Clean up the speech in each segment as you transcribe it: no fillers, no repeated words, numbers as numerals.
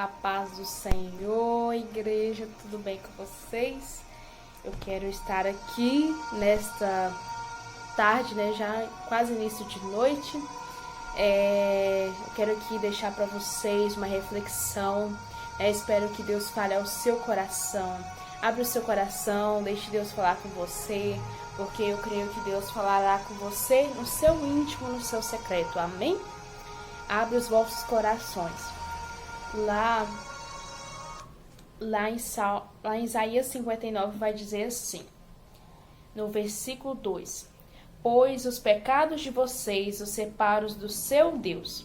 A paz do Senhor, igreja, tudo bem com vocês? Eu quero estar aqui nesta tarde, né, já quase início de noite. Eu quero aqui deixar para vocês uma reflexão. Espero que Deus fale ao seu coração. Abre o seu coração, deixe Deus falar com você, porque eu creio que Deus falará com você no seu íntimo, no seu secreto. Amém? Abre os vossos corações. Lá em Isaías 59 vai dizer assim, no versículo 2: Pois os pecados de vocês os separam do seu Deus.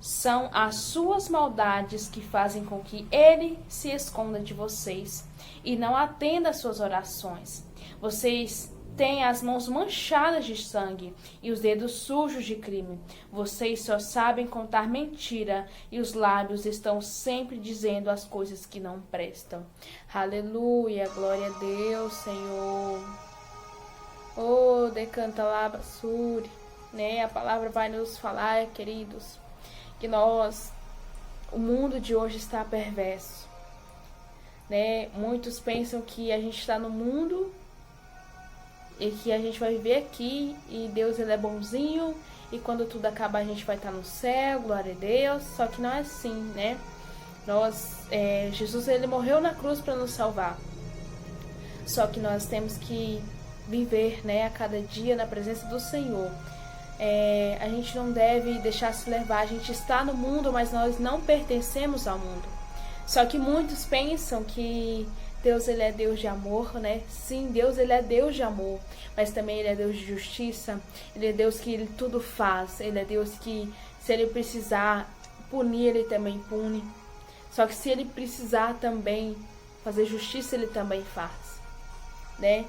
São as suas maldades que fazem com que ele se esconda de vocês e não atenda às suas orações. Vocês têm as mãos manchadas de sangue e os dedos sujos de crime. Vocês só sabem contar mentira e os lábios estão sempre dizendo as coisas que não prestam. Aleluia, glória a Deus, Senhor. Oh, decanta lá, basuri, né? A palavra vai nos falar, queridos, que o mundo de hoje está perverso, né? Muitos pensam que a gente está no mundo e que a gente vai viver aqui e Deus ele é bonzinho e quando tudo acabar a gente vai estar no céu, glória a Deus. Só que não é assim, né? Jesus ele morreu na cruz para nos salvar. Só que nós temos que viver, né, a cada dia na presença do Senhor. A gente não deve deixar se levar. A gente está no mundo, mas nós não pertencemos ao mundo. Só que muitos pensam que Deus ele é Deus de amor, né? Sim, Deus ele é Deus de amor, mas também ele é Deus de justiça. Ele é Deus que ele tudo faz. Ele é Deus que, se ele precisar punir, ele também pune. Só que se ele precisar também fazer justiça, ele também faz, né?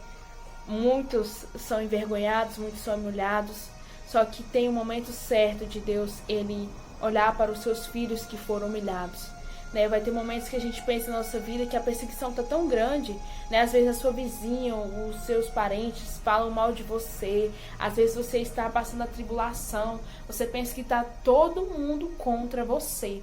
Muitos são envergonhados, muitos são humilhados. Só que tem um momento certo de Deus ele olhar para os seus filhos que foram humilhados. Vai ter momentos que a gente pensa na nossa vida que a perseguição está tão grande, né? Às vezes a sua vizinha, os seus parentes falam mal de você. Às vezes você está passando a tribulação. Você pensa que está todo mundo contra você.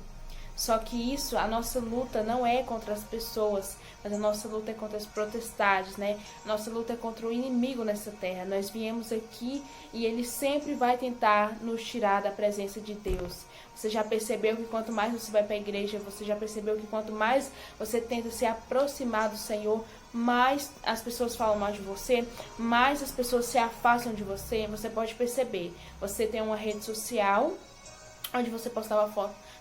Só que a nossa luta não é contra as pessoas, mas a nossa luta é contra as potestades, né? Nossa luta é contra o inimigo nessa terra. Nós viemos aqui e ele sempre vai tentar nos tirar da presença de Deus. Você já percebeu que quanto mais você vai para a igreja, você já percebeu que quanto mais você tenta se aproximar do Senhor, mais as pessoas falam mal de você, mais as pessoas se afastam de você. Você pode perceber, você tem uma rede social onde você postava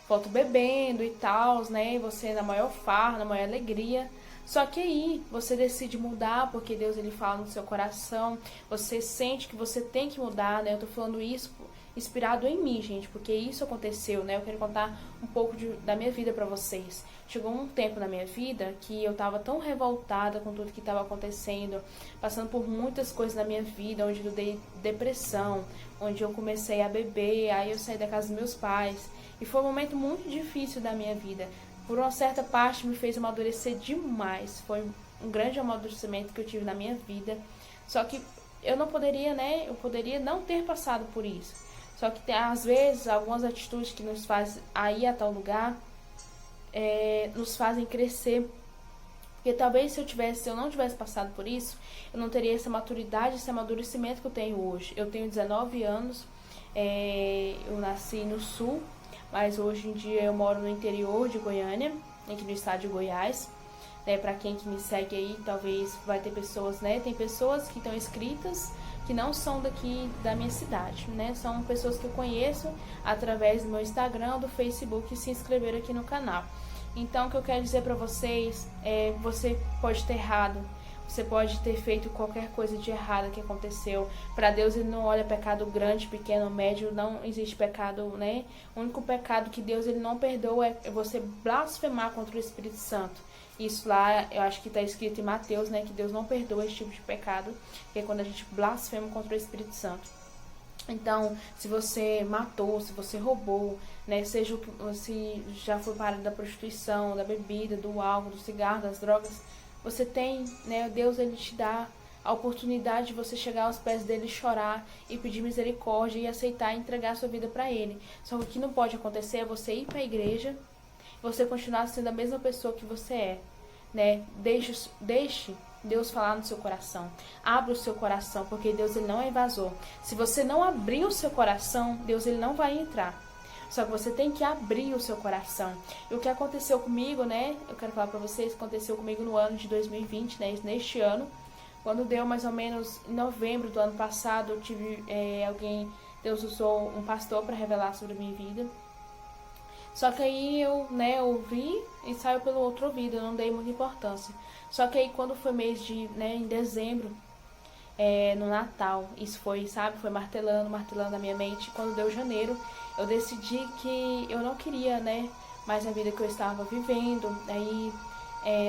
foto bebendo e tal, né? Você na maior farra, na maior alegria. Só que aí você decide mudar porque Deus ele fala no seu coração. Você sente que você tem que mudar, né? Eu tô falando isso inspirado em mim, gente, porque isso aconteceu, né? Eu quero contar um pouco da minha vida pra vocês. Chegou um tempo na minha vida que eu tava tão revoltada com tudo que tava acontecendo, passando por muitas coisas na minha vida, onde eu dei depressão, onde eu comecei a beber, aí eu saí da casa dos meus pais. E foi um momento muito difícil da minha vida. Por uma certa parte me fez amadurecer demais. Foi um grande amadurecimento que eu tive na minha vida. Só que eu não poderia, né? Eu poderia não ter passado por isso. Só que às vezes algumas atitudes que nos fazem ir a tal lugar nos fazem crescer. Porque talvez se eu não tivesse passado por isso, eu não teria essa maturidade, esse amadurecimento que eu tenho hoje. Eu tenho 19 anos, eu nasci no sul, mas hoje em dia eu moro no interior de Goiânia, aqui no estado de Goiás. Para quem que me segue aí, talvez vai ter pessoas, né? Tem pessoas que estão inscritas que não são daqui da minha cidade, né? São pessoas que eu conheço através do meu Instagram, do Facebook e se inscreveram aqui no canal. Então, o que eu quero dizer para vocês você pode ter errado, você pode ter feito qualquer coisa de errada que aconteceu. Para Deus, ele não olha pecado grande, pequeno, médio, não existe pecado, né? O único pecado que Deus ele não perdoa é você blasfemar contra o Espírito Santo. Isso lá, eu acho que está escrito em Mateus, né? Que Deus não perdoa esse tipo de pecado, que é quando a gente blasfema contra o Espírito Santo. Então, se você matou, se você roubou, né? Seja se já foi parado da prostituição, da bebida, do álcool, do cigarro, das drogas, você tem, né? Deus ele te dá a oportunidade de você chegar aos pés dele, chorar e pedir misericórdia e aceitar e entregar a sua vida para ele. Só que o que não pode acontecer é você ir para a igreja, você continuar sendo a mesma pessoa que você é, né? Deixe Deus falar no seu coração. Abra o seu coração, porque Deus ele não é invasor. Se você não abrir o seu coração, Deus ele não vai entrar. Só que você tem que abrir o seu coração. E o que aconteceu comigo, né? Eu quero falar pra vocês, aconteceu comigo no ano de 2020, né? Neste ano. Quando deu mais ou menos em novembro do ano passado, eu tive Deus usou um pastor para revelar sobre a minha vida. Só que aí eu, né, ouvi e saiu pelo outro ouvido, eu não dei muita importância. Só que aí quando foi mês de, né, em dezembro, no Natal, isso foi, sabe, foi martelando na minha mente. Quando deu janeiro, eu decidi que eu não queria, né, mais a vida que eu estava vivendo. Aí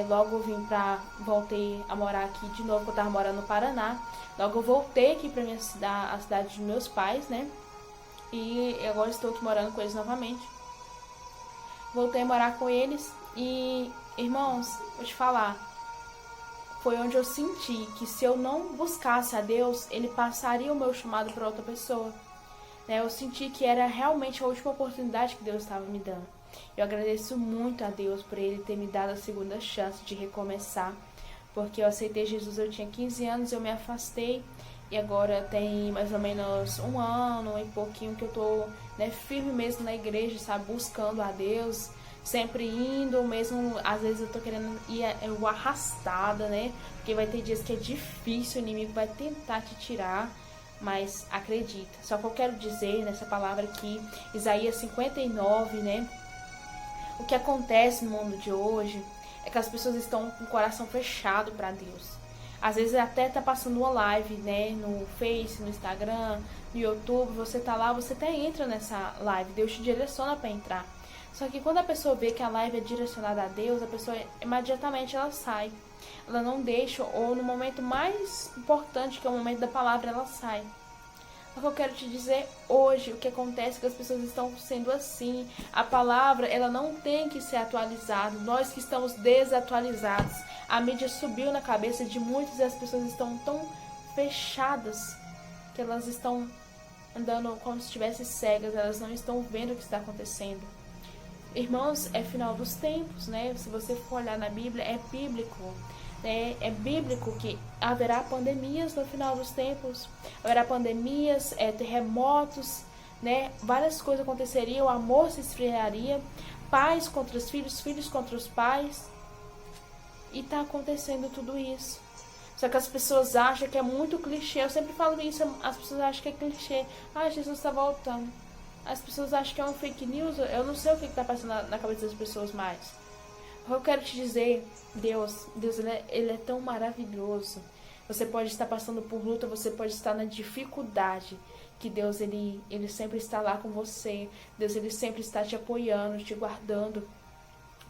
logo voltei a morar aqui de novo, porque eu estava morando no Paraná. Logo eu voltei aqui pra minha cidade, a cidade dos meus pais, né, e agora estou aqui morando com eles novamente. Voltei a morar com eles e, irmãos, vou te falar, foi onde eu senti que se eu não buscasse a Deus, Ele passaria o meu chamado para outra pessoa. Eu senti que era realmente a última oportunidade que Deus estava me dando. Eu agradeço muito a Deus por Ele ter me dado a segunda chance de recomeçar, porque eu aceitei Jesus, eu tinha 15 anos, eu me afastei e agora tem mais ou menos um ano e pouquinho que eu tô, né, firme mesmo na igreja, sabe, buscando a Deus, sempre indo, mesmo às vezes eu tô querendo ir arrastada, né, porque vai ter dias que é difícil, o inimigo vai tentar te tirar, mas acredita. Só que eu quero dizer nessa palavra aqui, Isaías 59, né, o que acontece no mundo de hoje é que as pessoas estão com o coração fechado para Deus. Às vezes até tá passando uma live, né, no Face, no Instagram, no YouTube, você tá lá, você até entra nessa live, Deus te direciona para entrar. Só que quando a pessoa vê que a live é direcionada a Deus, a pessoa imediatamente ela sai. Ela não deixa, ou no momento mais importante, que é o momento da palavra, ela sai. O que eu quero te dizer hoje, o que acontece é que as pessoas estão sendo assim. A palavra, ela não tem que ser atualizada. Nós que estamos desatualizados. A mídia subiu na cabeça de muitos e as pessoas estão tão fechadas que elas estão andando como se estivessem cegas. Elas não estão vendo o que está acontecendo. Irmãos, é final dos tempos, né? Se você for olhar na Bíblia, é bíblico. É bíblico que haverá pandemias no final dos tempos, haverá pandemias, terremotos, né? Várias coisas aconteceriam, o amor se esfriaria, pais contra os filhos, filhos contra os pais, e tá acontecendo tudo isso. Só que as pessoas acham que é muito clichê, eu sempre falo isso, as pessoas acham que é clichê, Jesus está voltando. As pessoas acham que é um fake news, eu não sei o que está passando na cabeça das pessoas mais. Eu quero te dizer, Deus ele é tão maravilhoso. Você pode estar passando por luta, você pode estar na dificuldade, que Deus ele sempre está lá com você. Deus ele sempre está te apoiando, te guardando.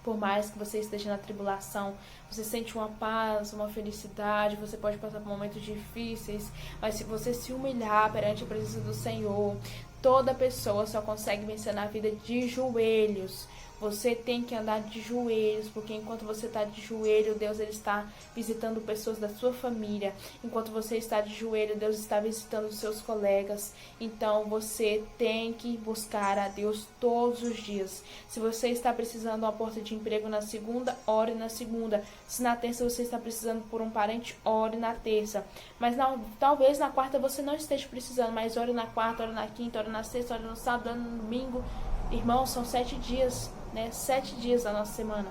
Por mais que você esteja na tribulação, você sente uma paz, uma felicidade, você pode passar por momentos difíceis, mas se você se humilhar perante a presença do Senhor, toda pessoa só consegue vencer na vida de joelhos. Você tem que andar de joelhos, porque enquanto você está de joelho, Deus ele está visitando pessoas da sua família. Enquanto você está de joelho, Deus está visitando os seus colegas. Então, você tem que buscar a Deus todos os dias. Se você está precisando de uma porta de emprego na segunda, ore na segunda. Se na terça você está precisando por um parente, ore na terça. Mas talvez na quarta você não esteja precisando, mas ore na quarta, ore na quinta, ore na sexta, ore no sábado, ore no domingo. Irmãos, são 7 dias. 7 dias da nossa semana.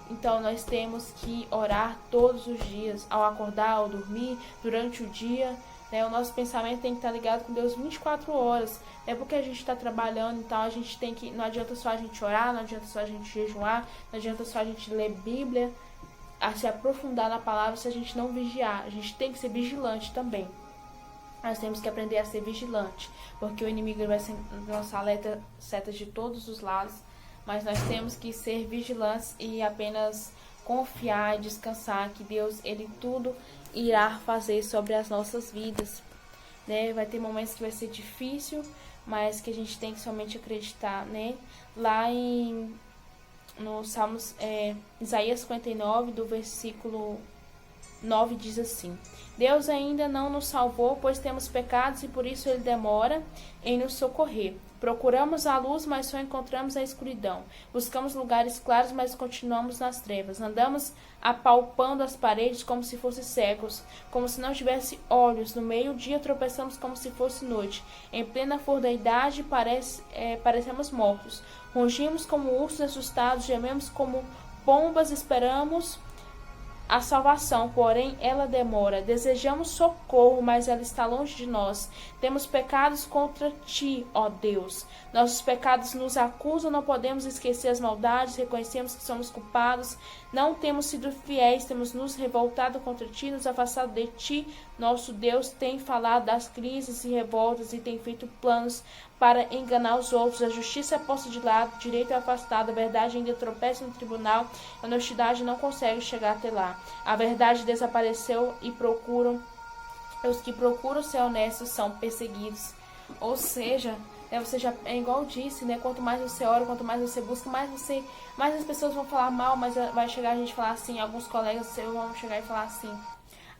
Então nós temos que orar todos os dias, ao acordar, ao dormir, durante o dia, né? O nosso pensamento tem que estar ligado com Deus 24 horas. Não é porque a gente está trabalhando, então a gente tem que, não adianta só a gente orar, não adianta só a gente jejuar, não adianta só a gente ler Bíblia, a se aprofundar na palavra se a gente não vigiar. A gente tem que ser vigilante também. Nós temos que aprender a ser vigilante, porque o inimigo vai lançar setas de todos os lados. Mas nós temos que ser vigilantes e apenas confiar e descansar que Deus, ele tudo irá fazer sobre as nossas vidas, né? Vai ter momentos que vai ser difícil, mas que a gente tem que somente acreditar, né? Lá no Salmos, Isaías 59, do versículo 9, diz assim: Deus ainda não nos salvou, pois temos pecados e por isso ele demora em nos socorrer. Procuramos a luz, mas só encontramos a escuridão. Buscamos lugares claros, mas continuamos nas trevas. Andamos apalpando as paredes como se fossem cegos, como se não tivesse olhos. No meio-dia tropeçamos como se fosse noite. Em plena flor da idade parecemos mortos. Rugimos como ursos assustados, gememos como pombas, esperamos a salvação, porém ela demora. Desejamos socorro, mas ela está longe de nós. Temos pecados contra ti, ó Deus. Nossos pecados nos acusam, não podemos esquecer as maldades, reconhecemos que somos culpados, não temos sido fiéis, temos nos revoltado contra ti, nos afastado de ti. Nosso Deus tem falado das crises e revoltas e tem feito planos para enganar os outros. A justiça é posta de lado, o direito é afastado, a verdade ainda tropeça no tribunal, a honestidade não consegue chegar até lá. A verdade desapareceu e os que procuram ser honestos são perseguidos. Ou seja, você já é igual disse, né? Quanto mais você ora, quanto mais você busca, mais as pessoas vão falar mal, mas vai chegar a gente falar assim, alguns colegas seus vão chegar e falar assim: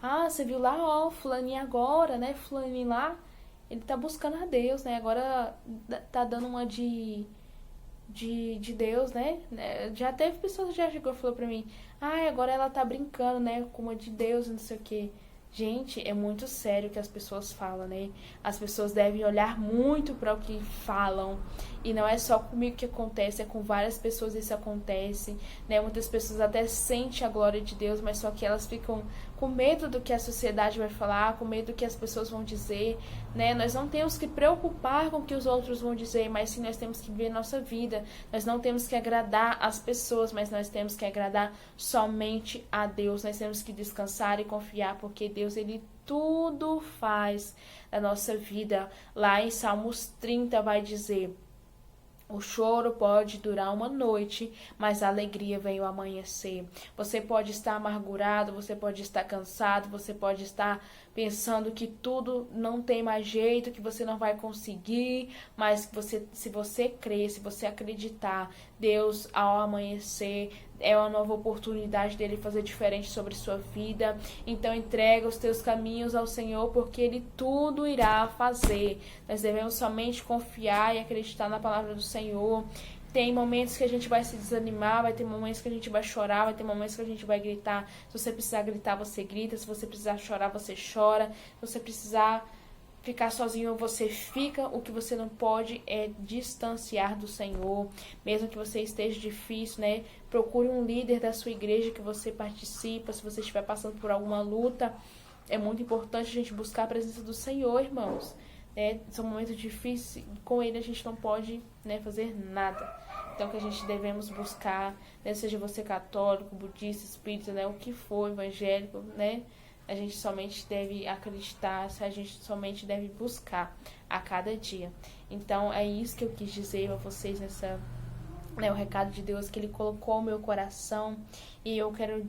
ah, você viu lá, ó, fulaninho agora, né? Fulaninho lá, ele tá buscando a Deus, né? Agora tá dando uma de Deus, né? Já teve pessoas que já chegou e falou pra mim: ah, agora ela tá brincando, né? Com uma de Deus, não sei o quê. Gente, é muito sério o que as pessoas falam, né? As pessoas devem olhar muito para o que falam. E não é só comigo que acontece, é com várias pessoas isso acontece, né? Muitas pessoas até sentem a glória de Deus, mas só que elas ficam com medo do que a sociedade vai falar, com medo do que as pessoas vão dizer, né? Nós não temos que preocupar com o que os outros vão dizer, mas sim nós temos que viver nossa vida. Nós não temos que agradar as pessoas, mas nós temos que agradar somente a Deus. Nós temos que descansar e confiar, porque Deus, Ele tudo faz na nossa vida. Lá em Salmos 30 vai dizer: o choro pode durar uma noite, mas a alegria vem ao amanhecer. Você pode estar amargurado, você pode estar cansado, você pode estar pensando que tudo não tem mais jeito, que você não vai conseguir, mas se você crer, se você acreditar, Deus, ao amanhecer, é uma nova oportunidade dele fazer diferente sobre sua vida. Então entrega os teus caminhos ao Senhor, porque Ele tudo irá fazer. Nós devemos somente confiar e acreditar na palavra do Senhor. Tem momentos que a gente vai se desanimar, vai ter momentos que a gente vai chorar, vai ter momentos que a gente vai gritar. Se você precisar gritar, você grita. Se você precisar chorar, você chora. Se você precisar ficar sozinho, você fica. O que você não pode é distanciar do Senhor. Mesmo que você esteja difícil, né? Procure um líder da sua igreja que você participa. Se você estiver passando por alguma luta, é muito importante a gente buscar a presença do Senhor, irmãos. São momentos difíceis, com Ele a gente não pode, né, fazer nada. Então, que a gente devemos buscar, né, seja você católico, budista, espírita, né, o que for, evangélico, né? A gente somente deve acreditar, a gente somente deve buscar a cada dia. Então, é isso que eu quis dizer a vocês o recado de Deus que Ele colocou no meu coração. E eu quero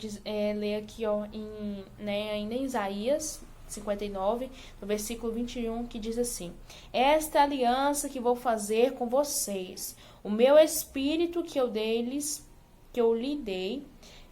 ler aqui, ó, ainda em Isaías 59, no versículo 21, que diz assim: esta é a aliança que vou fazer com vocês, o meu espírito que eu lhe dei,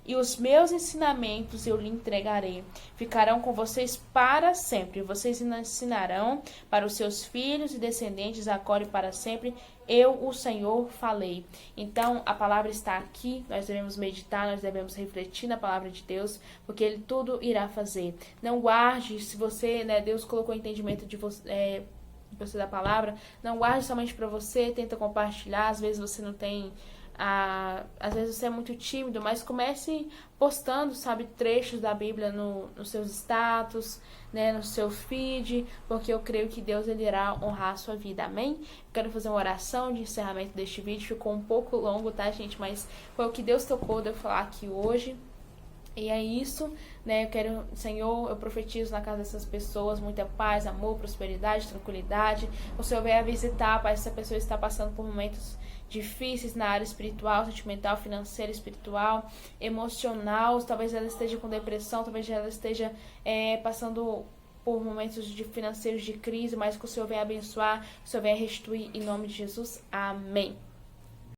e os meus ensinamentos eu lhe entregarei. Ficarão com vocês para sempre. Vocês ensinarão para os seus filhos e descendentes agora e para sempre. Eu, o Senhor, falei. Então, a palavra está aqui. Nós devemos meditar, nós devemos refletir na palavra de Deus, porque Ele tudo irá fazer. Não guarde, se você, né, Deus colocou entendimento de você da palavra, não guarde somente para você, tenta compartilhar. Às vezes você não tem... às vezes você é muito tímido, mas comece postando, sabe, trechos da Bíblia nos seus status, né, no seu feed, porque eu creio que Deus, Ele irá honrar a sua vida, amém? Quero fazer uma oração de encerramento deste vídeo, ficou um pouco longo, tá, gente, mas foi o que Deus tocou de eu falar aqui hoje. E é isso, né? Senhor, eu profetizo na casa dessas pessoas muita paz, amor, prosperidade, tranquilidade. O Senhor venha visitar, Pai, se essa pessoa está passando por momentos difíceis na área espiritual, sentimental, financeira, espiritual, emocional. Talvez ela esteja com depressão, talvez ela esteja passando por momentos financeiros de crise, mas que o Senhor venha abençoar, que o Senhor venha restituir em nome de Jesus. Amém.